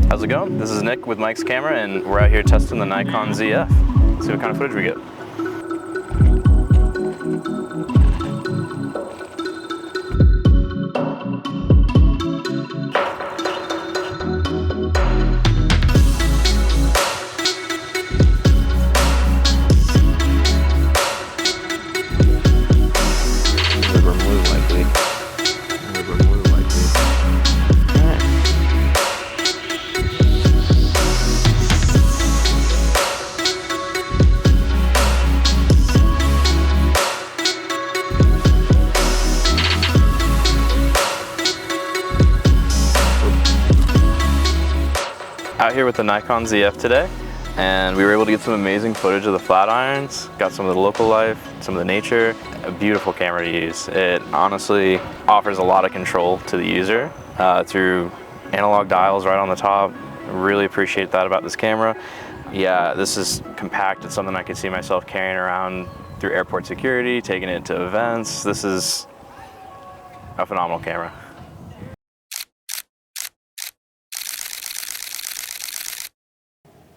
How's it going? This is Nick with Mike's Camera, and we're out here testing the Nikon ZF. See what kind of footage we get. Out here with the Nikon ZF today, and we were able to get some amazing footage of the flat irons, got some of the local life, some of the nature. A beautiful camera to use. It honestly offers a lot of control to the user through analog dials right on the top. Really appreciate that about this camera. Yeah, this is compact. It's something I could see myself carrying around through airport security, taking it to events. This is a phenomenal camera.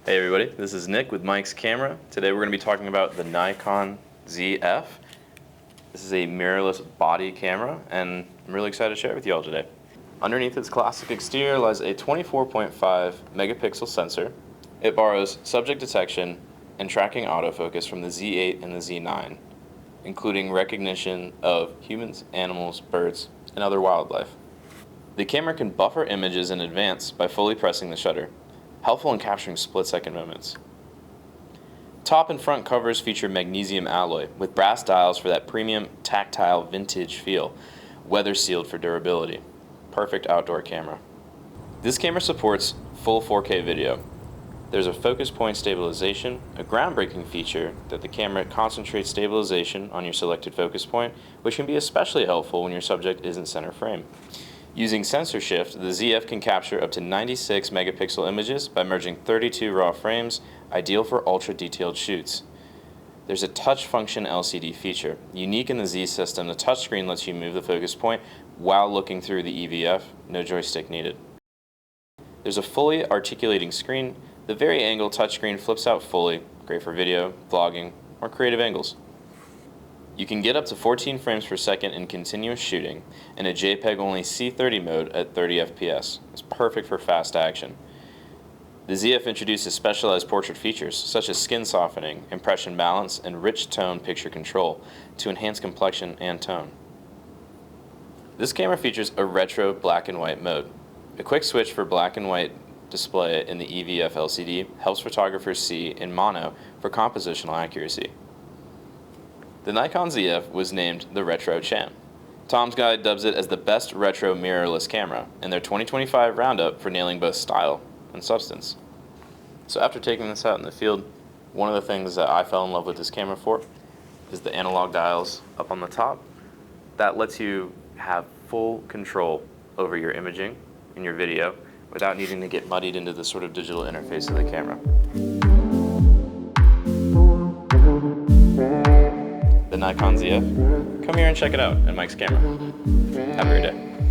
Hey everybody, this is Nick with Mike's Camera. Today we're going to be talking about the Nikon ZF. This is a mirrorless body camera, and I'm really excited to share it with you all today. Underneath its classic exterior lies a 24.5 megapixel sensor. It borrows subject detection and tracking autofocus from the Z8 and the Z9, including recognition of humans, animals, birds, and other wildlife. The camera can buffer images in advance by fully pressing the shutter, helpful in capturing split-second moments. Top and front covers feature magnesium alloy with brass dials for that premium tactile vintage feel, weather sealed for durability. Perfect outdoor camera. This camera supports full 4K video. There's a focus point stabilization, a groundbreaking feature that the camera concentrates stabilization on your selected focus point, which can be especially helpful when your subject isn't center frame. Using sensor shift, the ZF can capture up to 96 megapixel images by merging 32 raw frames, ideal for ultra-detailed shoots. There's a touch function LCD feature. Unique in the Z system, the touchscreen lets you move the focus point while looking through the EVF, no joystick needed. There's a fully articulating screen. The vari-angle touchscreen flips out fully, great for video, vlogging, or creative angles. You can get up to 14 frames per second in continuous shooting in a JPEG-only C30 mode at 30 FPS. It's perfect for fast action. The ZF introduces specialized portrait features such as skin softening, impression balance, and rich tone picture control to enhance complexion and tone. This camera features a retro black and white mode. A quick switch for black and white display in the EVF LCD helps photographers see in mono for compositional accuracy. The Nikon ZF was named the Retro Champ. Tom's Guide dubs it as the best retro mirrorless camera in their 2025 roundup for nailing both style and substance. So after taking this out in the field, one of the things that I fell in love with this camera for is the analog dials up on the top. That lets you have full control over your imaging and your video without needing to get muddied into the sort of digital interface of the camera. The Nikon ZF. Come here and check it out at Mike's Camera. Have a great day.